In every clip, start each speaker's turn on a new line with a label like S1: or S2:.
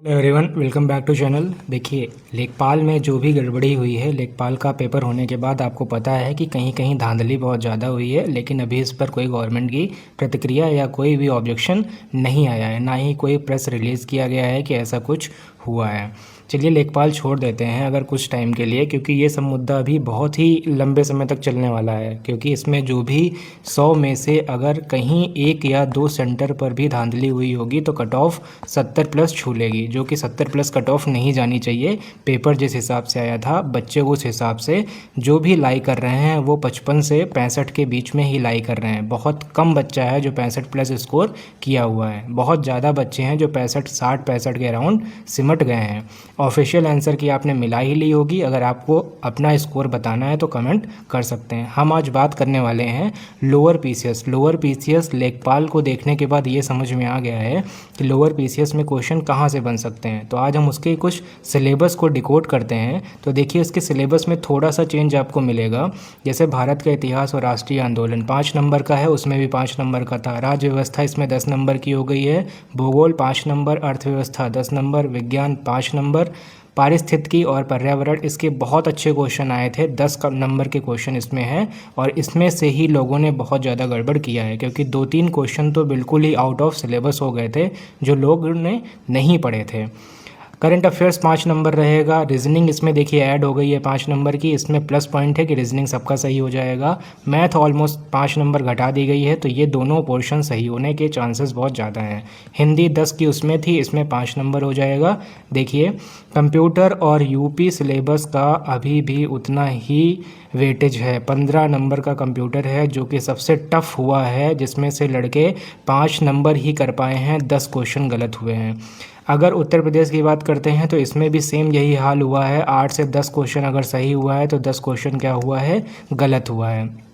S1: Hello everyone, welcome back to channel. देखिए, लेखपाल में जो भी गड़बड़ी हुई है, लेखपाल का पेपर होने के बाद आपको पता है कि कहीं कहीं धांधली बहुत ज़्यादा हुई है, लेकिन अभी इस पर कोई गवर्नमेंट की प्रतिक्रिया या कोई भी ऑब्जेक्शन नहीं आया है, ना ही कोई प्रेस रिलीज़ किया गया है कि ऐसा कुछ हुआ है। चलिए लेखपाल छोड़ देते हैं अगर कुछ टाइम के लिए, क्योंकि ये सब मुद्दा अभी बहुत ही लंबे समय तक चलने वाला है। क्योंकि इसमें जो भी 100 में से अगर कहीं एक या दो सेंटर पर भी धांधली हुई होगी तो कट ऑफ 70 प्लस छू लेगी, जो कि 70 प्लस कट ऑफ नहीं जानी चाहिए। पेपर जिस हिसाब से आया था, बच्चे उस हिसाब से जो भी लाई कर रहे हैं वो 55 से 65 के बीच में ही लाई कर रहे हैं। बहुत कम बच्चा है जो 65 प्लस स्कोर किया हुआ है, बहुत ज़्यादा बच्चे हैं जो 65 60 65 के अराउंड सिमट गए हैं। ऑफिशियल आंसर की आपने मिला ही ली होगी। अगर आपको अपना स्कोर बताना है तो कमेंट कर सकते हैं। हम आज बात करने वाले हैं लोअर पीसीएस। लोअर पीसीएस लेखपाल को देखने के बाद ये समझ में आ गया है कि लोअर पीसीएस में क्वेश्चन कहाँ से बन सकते हैं। तो आज हम उसके कुछ सिलेबस को डिकोड करते हैं। तो देखिए, उसके सिलेबस में थोड़ा सा चेंज आपको मिलेगा। जैसे भारत का इतिहास और राष्ट्रीय आंदोलन 5 नंबर का है, उसमें भी 5 नंबर का था। राज्य व्यवस्था इसमें 10 नंबर की हो गई है। भूगोल 5 नंबर, अर्थव्यवस्था 10 नंबर, विज्ञान 5 नंबर, पारिस्थितिकी और पर्यावरण इसके बहुत अच्छे क्वेश्चन आए थे। 10 नंबर के क्वेश्चन इसमें हैं और इसमें से ही लोगों ने बहुत ज़्यादा गड़बड़ किया है, क्योंकि 2-3 क्वेश्चन तो बिल्कुल ही आउट ऑफ सिलेबस हो गए थे जो लोगों ने नहीं पढ़े थे। करंट अफेयर्स 5 नंबर रहेगा। रीजनिंग इसमें देखिए ऐड हो गई है 5 नंबर की, इसमें प्लस पॉइंट है कि रीजनिंग सबका सही हो जाएगा। मैथ ऑलमोस्ट 5 नंबर घटा दी गई है, तो ये दोनों पोर्शन सही होने के चांसेस बहुत ज़्यादा हैं। हिंदी 10 की उसमें थी, इसमें 5 नंबर हो जाएगा। देखिए, कंप्यूटर और यूपी सिलेबस का अभी भी उतना ही वेटेज है। 15 नंबर का कंप्यूटर है जो कि सबसे टफ हुआ है, जिसमें से लड़के 5 नंबर ही कर पाए हैं, 10 क्वेश्चन गलत हुए हैं। अगर उत्तर प्रदेश की बात करते हैं तो इसमें भी सेम यही हाल हुआ है। 8 से 10 क्वेश्चन अगर सही हुआ है तो 10 क्वेश्चन क्या हुआ है, गलत हुआ है।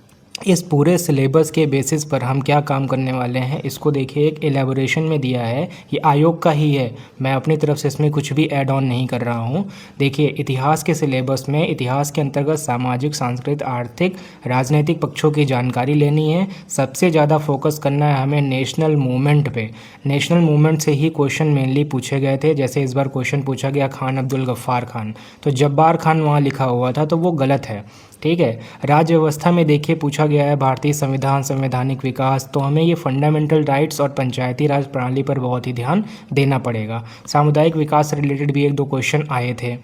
S1: इस पूरे सिलेबस के बेसिस पर हम क्या काम करने वाले हैं, इसको देखिए एक एलेबोरेशन में दिया है। ये आयोग का ही है, मैं अपनी तरफ से इसमें कुछ भी ऐड ऑन नहीं कर रहा हूँ। देखिए, इतिहास के सिलेबस में इतिहास के अंतर्गत सामाजिक, सांस्कृतिक, आर्थिक, राजनीतिक पक्षों की जानकारी लेनी है। सबसे ज़्यादा फोकस करना है हमें नेशनल मूवमेंट पे। नेशनल मूवमेंट से ही क्वेश्चन मेनली पूछे गए थे। जैसे इस बार क्वेश्चन पूछा गया खान अब्दुल गफ्फार खान, तो जब्बार खान वहाँ लिखा हुआ था, तो वो गलत है। ठीक है। राज्य व्यवस्था में देखिए पूछा गया है भारतीय संविधान, संवैधानिक विकास, तो हमें ये फंडामेंटल राइट्स और पंचायती राज प्रणाली पर बहुत ही ध्यान देना पड़ेगा। सामुदायिक विकास से रिलेटेड भी 1-2 क्वेश्चन आए थे।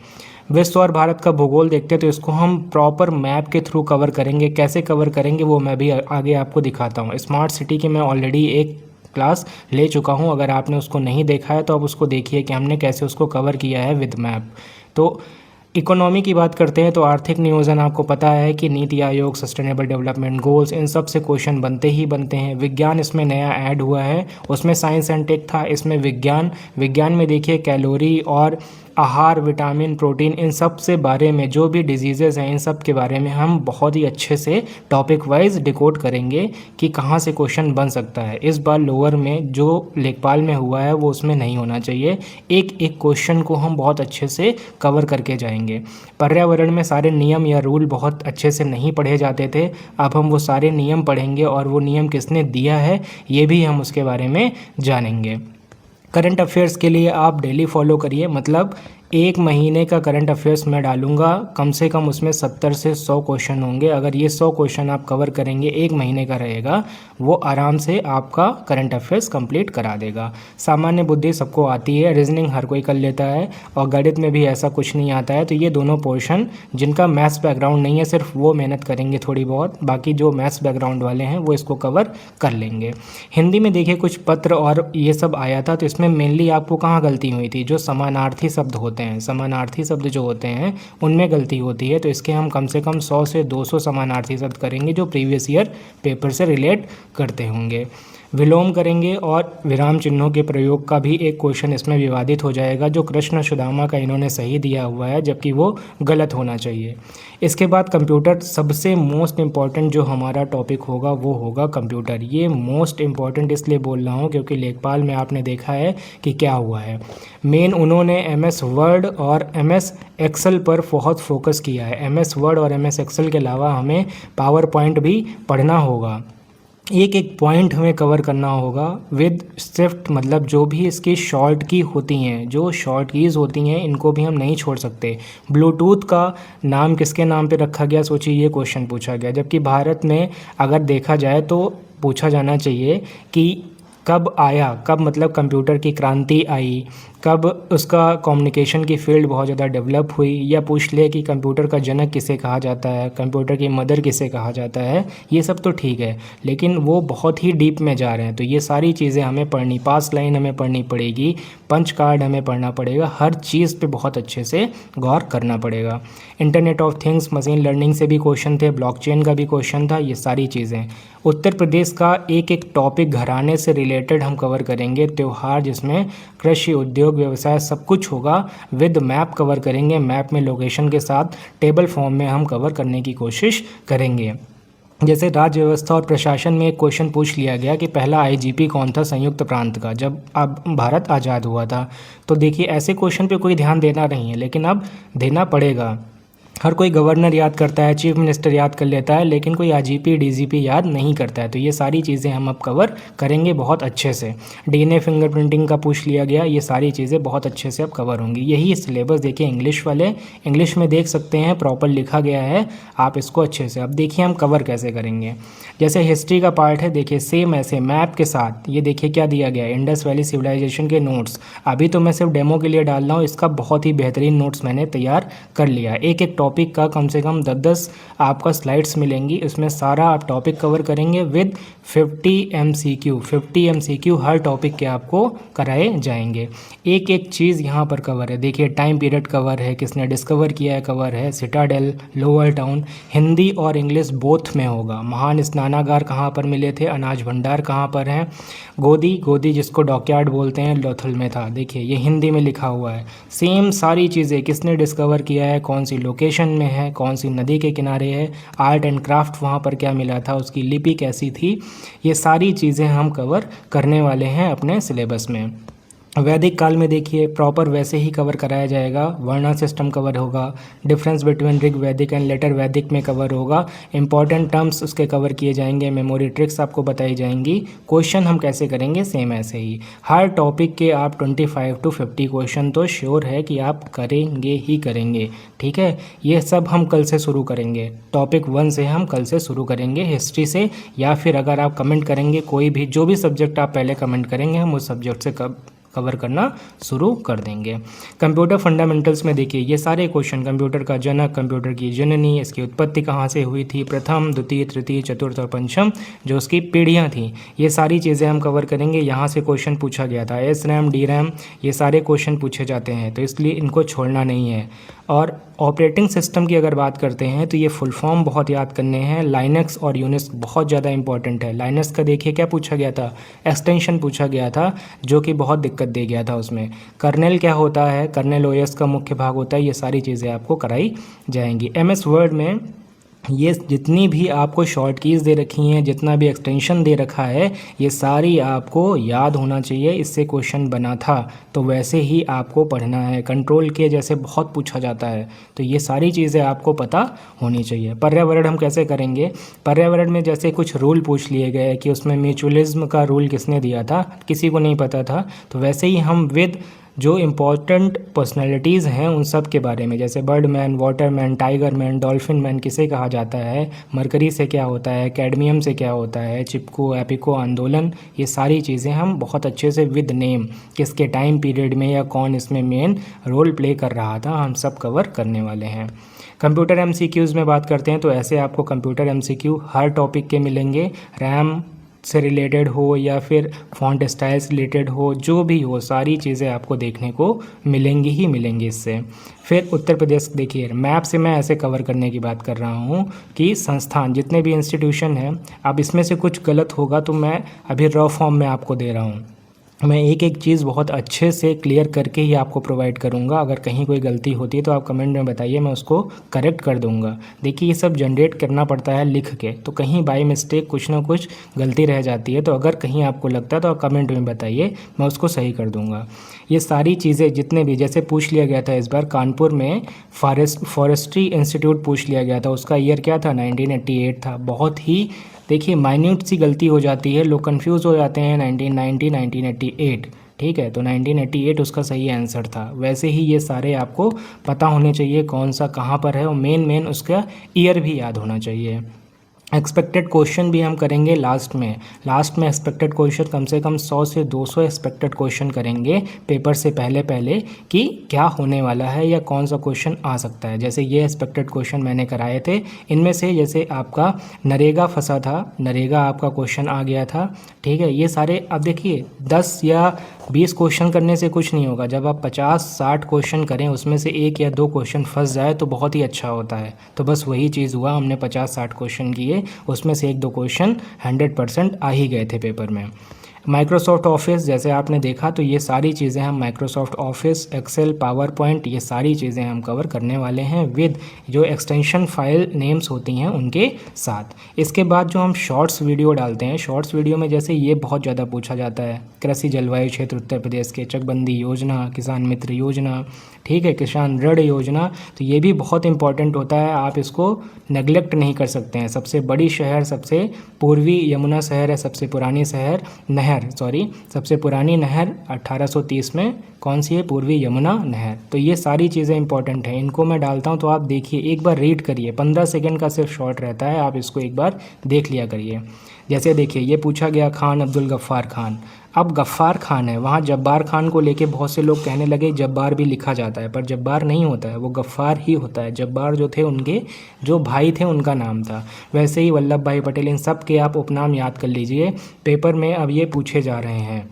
S1: विश्व और भारत का भूगोल देखते हैं तो इसको हम प्रॉपर मैप के थ्रू कवर करेंगे। कैसे कवर करेंगे वो मैं भी आगे आपको दिखाता हूँ। स्मार्ट सिटी की मैं ऑलरेडी एक क्लास ले चुका हूँ, अगर आपने उसको नहीं देखा है तो आप उसको देखिए कि हमने कैसे उसको कवर किया है विद मैप। तो इकोनॉमी की बात करते हैं तो आर्थिक नियोजन आपको पता है कि NITI Aayog, sustainable development goals, इन सब से क्वेश्चन बनते ही बनते हैं। विज्ञान इसमें नया ऐड हुआ है, उसमें साइंस एंड टेक था, इसमें विज्ञान में देखिए कैलोरी और आहार, विटामिन, प्रोटीन, इन सब से बारे में जो भी डिजीज़ेज़ हैं इन सब के बारे में हम बहुत ही अच्छे से टॉपिक वाइज डिकोड करेंगे कि कहाँ से क्वेश्चन बन सकता है। इस बार लोअर में जो लेखपाल में हुआ है वो उसमें नहीं होना चाहिए। एक एक क्वेश्चन को हम बहुत अच्छे से कवर करके जाएंगे। पर्यावरण में सारे नियम या रूल बहुत अच्छे से नहीं पढ़े जाते थे, अब हम वो सारे नियम पढ़ेंगे और वो नियम किसने दिया है ये भी हम उसके बारे में जानेंगे। करंट अफेयर्स के लिए आप डेली फॉलो करिए, मतलब 1 महीने का करंट अफेयर्स मैं डालूंगा, कम से कम उसमें 70 से 100 क्वेश्चन होंगे। अगर ये 100 क्वेश्चन आप कवर करेंगे, 1 महीने का रहेगा, वो आराम से आपका करंट अफेयर्स कंप्लीट करा देगा। सामान्य बुद्धि सबको आती है, रीजनिंग हर कोई कर लेता है और गणित में भी ऐसा कुछ नहीं आता है। तो ये दोनों पोर्शन जिनका मैथ्स बैकग्राउंड नहीं है सिर्फ वो मेहनत करेंगे थोड़ी बहुत, बाकी जो मैथ्स बैकग्राउंड वाले हैं वो इसको कवर कर लेंगे। हिंदी में देखिए कुछ पत्र और ये सब आया था, तो इसमें मेनली आपको कहाँ गलती हुई थी, जो समानार्थी शब्द होते हैं, समानार्थी शब्द जो होते हैं उनमें गलती होती है। तो इसके हम कम से कम 100 से 200 समानार्थी शब्द करेंगे जो प्रीवियस ईयर पेपर से रिलेट करते होंगे। विलोम करेंगे और विराम चिन्हों के प्रयोग का भी एक क्वेश्चन इसमें विवादित हो जाएगा, जो कृष्ण सुदामा का इन्होंने सही दिया हुआ है जबकि वो गलत होना चाहिए। इसके बाद कंप्यूटर, सबसे मोस्ट इम्पॉर्टेंट जो हमारा टॉपिक होगा वो होगा कंप्यूटर। ये मोस्ट इम्पॉर्टेंट इसलिए बोल रहा हूँ क्योंकि लेखपाल में आपने देखा है कि क्या हुआ है। मेन उन्होंने MS वर्ड और MS एक्सेल पर बहुत फोकस किया है। MS वर्ड और MS एक्सेल के अलावा हमें पावर पॉइंट भी पढ़ना होगा। एक एक पॉइंट हमें कवर करना होगा विद शिफ्ट, मतलब जो भी इसकी शॉर्ट की होती हैं, जो शॉर्ट कीज़ होती हैं इनको भी हम नहीं छोड़ सकते। ब्लूटूथ का नाम किसके नाम पे रखा गया, सोचिए, ये क्वेश्चन पूछा गया, जबकि भारत में अगर देखा जाए तो पूछा जाना चाहिए कि कब आया, कब मतलब कंप्यूटर की क्रांति आई, कब उसका कम्युनिकेशन की फील्ड बहुत ज़्यादा डेवलप हुई, या पूछ ले कि कंप्यूटर का जनक किसे कहा जाता है, कंप्यूटर की मदर किसे कहा जाता है। ये सब तो ठीक है, लेकिन वो बहुत ही डीप में जा रहे हैं, तो ये सारी चीज़ें हमें पढ़नी, पास लाइन हमें पढ़नी पड़ेगी, पंच कार्ड हमें पढ़ना पड़ेगा, हर चीज़ पे बहुत अच्छे से गौर करना पड़ेगा। Internet of things, machine learning से भी क्वेश्चन थे, ब्लॉकचेन का भी क्वेश्चन था, ये सारी चीज़ें। उत्तर प्रदेश का एक एक टॉपिक घराने से रिलेटेड हम कवर करेंगे, त्यौहार जिसमें कृषि, उद्योग, व्यवसाय सब कुछ होगा, विद मैप कवर करेंगे, मैप में लोकेशन के साथ टेबल फॉर्म में हम कवर करने की कोशिश करेंगे। जैसे राज्य व्यवस्था और प्रशासन में एक क्वेश्चन पूछ लिया गया कि पहला आईजीपी कौन था संयुक्त प्रांत का, जब अब भारत आज़ाद हुआ था। तो देखिए, ऐसे क्वेश्चन पे कोई ध्यान देना नहीं है, लेकिन अब देना पड़ेगा। हर कोई गवर्नर याद करता है, चीफ मिनिस्टर याद कर लेता है, लेकिन कोई आईजीपी, डीजीपी याद नहीं करता है। तो ये सारी चीज़ें हम अब कवर करेंगे बहुत अच्छे से। डीएनए फिंगरप्रिंटिंग का पूछ लिया गया, ये सारी चीज़ें बहुत अच्छे से अब कवर होंगी। यही सिलेबस देखिए इंग्लिश वाले, इंग्लिश में देख सकते हैं प्रॉपर लिखा गया है, आप इसको अच्छे से अब देखिए हम कवर कैसे करेंगे। जैसे हिस्ट्री का पार्ट है, देखिए सेम ऐसे मैप के साथ, ये देखिए क्या दिया गया है, इंडस वैली सिविलाइजेशन के नोट्स। अभी तो मैं सिर्फ डेमो के लिए डाल रहा हूँ, इसका बहुत ही बेहतरीन नोट्स मैंने तैयार कर लिया। एक एक टॉपिक का कम से कम 10-10 आपका स्लाइड्स मिलेंगी, इसमें सारा आप टॉपिक कवर करेंगे with 50 MCQ। 50 MCQ her topic के आपको कराए जाएंगे। एक एक चीज़ यहाँ पर कवर है, देखिए टाइम पीरियड कवर है, किसने डिस्कवर किया है कवर है, सिटाडेल, लोअर टाउन, हिंदी और इंग्लिश बोथ में होगा। महान स्नानागार कहाँ पर मिले थे, अनाज भंडार कहाँ पर हैं, गोदी, गोदी जिसको डॉकयार्ड बोलते हैं, लोथल में था, देखिए ये हिंदी में लिखा हुआ है। सेम सारी चीज़ें, किसने डिस्कवर किया है, कौन सी लोकेशन में है, कौन सी नदी के किनारे है, आर्ट एंड क्राफ्ट वहाँ पर क्या मिला था, उसकी लिपि कैसी थी, ये सारी चीज़ें हम कवर करने वाले हैं अपने सिलेबस में। वैदिक काल में देखिए प्रॉपर वैसे ही कवर कराया जाएगा, वर्णा सिस्टम कवर होगा, डिफरेंस बिटवीन ऋग वैदिक एंड लेटर वैदिक में कवर होगा, इंपॉर्टेंट टर्म्स उसके कवर किए जाएंगे, मेमोरी ट्रिक्स आपको बताई जाएंगी। क्वेश्चन हम कैसे करेंगे, सेम ऐसे ही। हर टॉपिक के आप 25 to 50 क्वेश्चन तो श्योर है कि आप करेंगे ही करेंगे, ठीक है। ये सब हम कल से शुरू करेंगे, टॉपिक 1 से हम कल से शुरू करेंगे, हिस्ट्री से, या फिर अगर आप कमेंट करेंगे कोई भी, जो भी सब्जेक्ट आप पहले कमेंट करेंगे हम उस सब्जेक्ट से कवर करना शुरू कर देंगे। कंप्यूटर फंडामेंटल्स में देखिए ये सारे क्वेश्चन, कंप्यूटर का जनक, कंप्यूटर की जननी, इसकी उत्पत्ति कहाँ से हुई थी, प्रथम, द्वितीय, तृतीय, चतुर्थ और पंचम, जो उसकी पीढ़ियाँ थीं, ये सारी चीज़ें हम कवर करेंगे। यहाँ से क्वेश्चन पूछा गया था, SRAM, DRAM, ये सारे क्वेश्चन पूछे जाते हैं, तो इसलिए इनको छोड़ना नहीं है। और ऑपरेटिंग सिस्टम की अगर बात करते हैं तो ये फुल फॉर्म बहुत याद करने हैं। लाइनक्स और यूनिक्स बहुत ज़्यादा इंपॉर्टेंट है। लाइनक्स का देखिए क्या पूछा गया था, एक्सटेंशन पूछा गया था, जो कि बहुत दिक्कत दे गया था उसमें। कर्नेल क्या होता है, कर्नेल OS का मुख्य भाग होता है, ये सारी चीज़ें आपको कराई जाएंगी। MS वर्ड में ये जितनी भी आपको शॉर्ट कीज़ दे रखी हैं, जितना भी एक्सटेंशन दे रखा है, ये सारी आपको याद होना चाहिए, इससे क्वेश्चन बना था तो वैसे ही आपको पढ़ना है। कंट्रोल के जैसे बहुत पूछा जाता है, तो ये सारी चीज़ें आपको पता होनी चाहिए। पर्यावरण हम कैसे करेंगे, पर्यावरण में जैसे कुछ रूल पूछ लिए गए कि उसमें म्यूचुअलिज्म का रूल किसने दिया था, किसी को नहीं पता था, तो वैसे ही हम विद जो इम्पॉर्टेंट पर्सनैलिटीज़ हैं उन सब के बारे में, जैसे Birdman, Waterman, tiger man, dolphin man किसे कहा जाता है, मरकरी से क्या होता है, कैडमियम से क्या होता है, चिपको, एपिको आंदोलन, ये सारी चीज़ें हम बहुत अच्छे से विद नेम, किसके टाइम पीरियड में या कौन इसमें मेन रोल प्ले कर रहा था, हम सब कवर करने वाले हैं। कंप्यूटर MCQs में बात करते हैं तो ऐसे आपको कंप्यूटर MCQ हर टॉपिक के मिलेंगे, रैम से रिलेटेड हो या फिर फॉन्ट स्टाइल से रिलेटेड हो, जो भी हो, सारी चीज़ें आपको देखने को मिलेंगी ही मिलेंगी इससे। फिर उत्तर प्रदेश देखिए, मैप से मैं ऐसे कवर करने की बात कर रहा हूँ कि संस्थान जितने भी इंस्टीट्यूशन हैं, अब इसमें से कुछ गलत होगा तो मैं अभी रॉ फॉर्म में आपको दे रहा हूँ, मैं एक एक चीज़ बहुत अच्छे से क्लियर करके ही आपको प्रोवाइड करूंगा। अगर कहीं कोई गलती होती है तो आप कमेंट में बताइए, मैं उसको करेक्ट कर दूंगा। देखिए ये सब जनरेट करना पड़ता है लिख के, तो कहीं बाय मिस्टेक कुछ ना कुछ गलती रह जाती है, तो अगर कहीं आपको लगता है तो आप कमेंट में बताइए, मैं उसको सही कर दूंगा। ये सारी चीज़ें जितने भी, जैसे पूछ लिया गया था इस बार कानपुर में फॉरेस्ट्री इंस्टीट्यूट पूछ लिया गया था, उसका ईयर क्या था, 1988 था। बहुत ही देखिए माइन्यूट सी गलती हो जाती है, लोग कंफ्यूज हो जाते हैं 1990 1988, ठीक है, तो 1988 उसका सही आंसर था। वैसे ही ये सारे आपको पता होने चाहिए कौन सा कहाँ पर है, और मेन उसका ईयर भी याद होना चाहिए। एक्सपेक्टेड क्वेश्चन भी हम करेंगे लास्ट में एक्सपेक्टेड क्वेश्चन कम से कम 100 से 200 एक्सपेक्टेड क्वेश्चन करेंगे पेपर से पहले कि क्या होने वाला है या कौन सा क्वेश्चन आ सकता है। जैसे ये एक्सपेक्टेड क्वेश्चन मैंने कराए थे, इनमें से जैसे आपका नरेगा फंसा था, नरेगा आपका क्वेश्चन आ गया था, ठीक है। ये सारे अब देखिए 10 या 20 क्वेश्चन करने से कुछ नहीं होगा, जब आप 50-60 क्वेश्चन करें उसमें से 1 या 2 क्वेश्चन फंस जाए तो बहुत ही अच्छा होता है। तो बस वही चीज़ हुआ, हमने 50-60 क्वेश्चन किए, उसमें से 1-2 क्वेश्चन 100% आ ही गए थे पेपर में। माइक्रोसॉफ्ट ऑफिस जैसे आपने देखा, तो ये सारी चीज़ें हम Microsoft Office, Excel, PowerPoint, ये सारी चीज़ें हम कवर करने वाले हैं विद जो एक्सटेंशन फाइल नेम्स होती हैं उनके साथ। इसके बाद जो हम शॉर्ट्स वीडियो डालते हैं, शॉर्ट्स वीडियो में जैसे ये बहुत ज़्यादा पूछा जाता है, कृषि जलवायु क्षेत्र उत्तर प्रदेश के चकबंदी योजना, किसान मित्र योजना, ठीक है, किसान ऋण योजना, तो ये भी बहुत इंपॉर्टेंट होता है, आप इसको नेगलेक्ट नहीं कर सकते हैं। सबसे बड़ी शहर, सबसे पूर्वी यमुना शहर है, सबसे पुरानी नहर 1830 में कौन सी है? पूर्वी यमुना नहर। तो ये सारी चीज़ें इंपॉर्टेंट हैं, इनको मैं डालता हूँ, तो आप देखिए एक बार रीड करिए, 15 सेकंड का सिर्फ शॉर्ट रहता है, आप इसको एक बार देख लिया करिए। जैसे देखिए ये पूछा गया खान अब्दुल गफ्फार खान, अब गफ्फार खान है, वहाँ जब्बार खान को लेके बहुत से लोग कहने लगे जब्बार भी लिखा जाता है, पर जब्बार नहीं होता है, वो गफ्फार ही होता है। जब्बार जो थे उनके जो भाई थे उनका नाम था। वैसे ही वल्लभ भाई पटेल, इन सब के आप उपनाम याद कर लीजिए, पेपर में अब ये पूछे जा रहे हैं।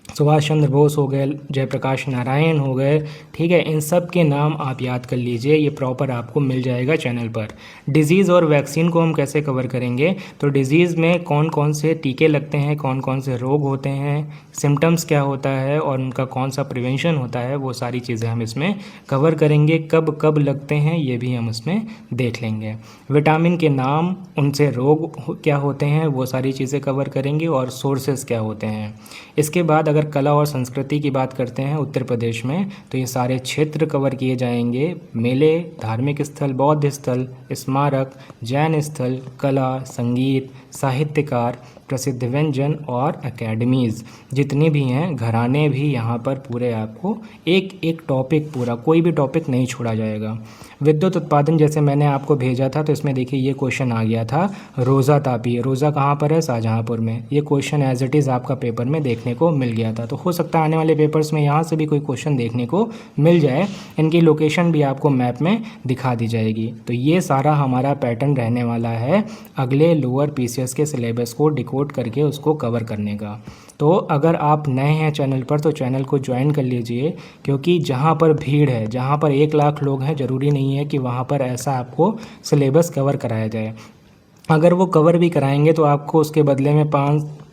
S1: सुभाष चंद्र बोस हो गए, जयप्रकाश नारायण हो गए, ठीक है, इन सब के नाम आप याद कर लीजिए, ये प्रॉपर आपको मिल जाएगा चैनल पर। डिजीज़ और वैक्सीन को हम कैसे कवर करेंगे, तो डिजीज़ में कौन कौन से टीके लगते हैं, कौन कौन से रोग होते हैं, सिम्टम्स क्या होता है और उनका कौन सा प्रिवेंशन होता है, वो सारी चीज़ें हम इसमें कवर करेंगे। कब कब लगते हैं ये भी हम इसमें देख लेंगे। विटामिन के नाम, उनसे रोग क्या होते हैं, वो सारी चीज़ें कवर करेंगे, और सोर्सेस क्या होते हैं। इसके बाद अगर कला और संस्कृति की बात करते हैं उत्तर प्रदेश में, तो ये सारे क्षेत्र कवर किए जाएंगे, मेले, धार्मिक स्थल, बौद्ध स्थल, स्मारक, जैन स्थल, कला, संगीत, साहित्यकार, प्रसिद्ध व्यंजन और एकेडमीज़ जितनी भी हैं, घराने भी यहाँ पर पूरे आपको एक एक टॉपिक, पूरा कोई भी टॉपिक नहीं छोड़ा जाएगा। विद्युत उत्पादन जैसे मैंने आपको भेजा था, तो इसमें देखिए ये क्वेश्चन आ गया था, रोज़ा तापी, रोज़ा कहाँ पर है? शाहजहाँपुर में। ये क्वेश्चन एज इट इज़ आपका पेपर में देखने को मिल गया था, तो हो सकता है आने वाले पेपर्स में यहाँ से भी कोई क्वेश्चन देखने को मिल जाए। इनकी लोकेशन भी आपको मैप में दिखा दी जाएगी। तो ये सारा हमारा पैटर्न रहने वाला है अगले लोअर पीसीएस के सिलेबस को डिकोड करके उसको कवर करने का। तो अगर आप नए हैं चैनल पर, तो चैनल को ज्वाइन कर लीजिए, क्योंकि जहाँ पर भीड़ है, जहाँ पर 1 लाख लोग हैं, ज़रूरी नहीं है कि वहाँ पर ऐसा आपको सिलेबस कवर कराया जाए। अगर वो कवर भी कराएंगे तो आपको उसके बदले में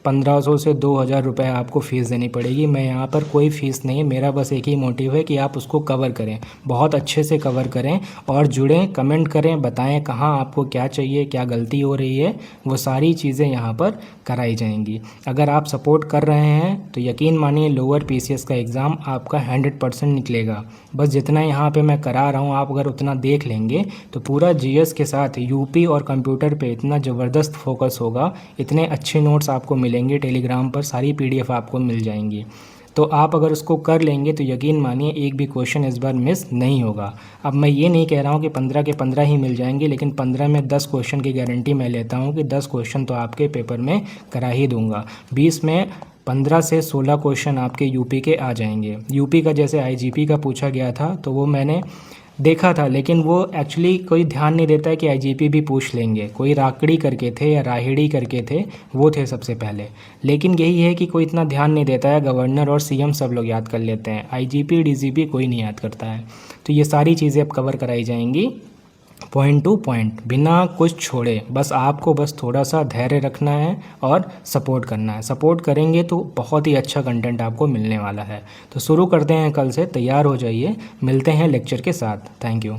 S1: 1500 से 2000 रुपये आपको फ़ीस देनी पड़ेगी। मैं यहाँ पर कोई फ़ीस नहीं है, मेरा बस एक ही मोटिव है कि आप उसको कवर करें, बहुत अच्छे से कवर करें और जुड़ें, कमेंट करें, बताएं कहाँ आपको क्या चाहिए, क्या गलती हो रही है, वो सारी चीज़ें यहाँ पर कराई जाएंगी। अगर आप सपोर्ट कर रहे हैं तो यकीन मानिए लोअर पीसीएस का एग्ज़ाम आपका 100% निकलेगा। बस जितना यहाँ पर मैं करा रहा हूँ, आप अगर उतना देख लेंगे तो पूरा जीएस के साथ यूपी और कंप्यूटर पर इतना ज़बरदस्त फोकस होगा, इतने अच्छे नोट्स आपको मिलेंगे, टेलीग्राम पर सारी पीडीएफ आपको मिल जाएंगी। तो आप अगर उसको कर लेंगे तो यकीन मानिए एक भी क्वेश्चन इस बार मिस नहीं होगा। अब मैं ये नहीं कह रहा हूँ कि 15 के 15 ही मिल जाएंगे, लेकिन 15 में 10 क्वेश्चन की गारंटी मैं लेता हूँ कि 10 क्वेश्चन तो आपके पेपर में करा ही दूंगा। 20 में 15 से 16 क्वेश्चन आपके यूपी के आ जाएंगे। यूपी का जैसे आईजीपी का पूछा गया था, तो वो मैंने देखा था, लेकिन वो एक्चुअली कोई ध्यान नहीं देता है कि आईजीपी भी पूछ लेंगे। कोई राकड़ी करके थे या राहिड़ी करके थे, वो थे सबसे पहले। लेकिन यही है कि कोई इतना ध्यान नहीं देता है, गवर्नर और सीएम सब लोग याद कर लेते हैं, आईजीपी डीजीपी कोई नहीं याद करता है। तो ये सारी चीज़ें अब कवर कराई जाएंगी पॉइंट टू पॉइंट, बिना कुछ छोड़े। बस आपको बस थोड़ा सा धैर्य रखना है और सपोर्ट करना है। सपोर्ट करेंगे तो बहुत ही अच्छा कंटेंट आपको मिलने वाला है। तो शुरू करते हैं कल से, तैयार हो जाइए, मिलते हैं लेक्चर के साथ। Thank you.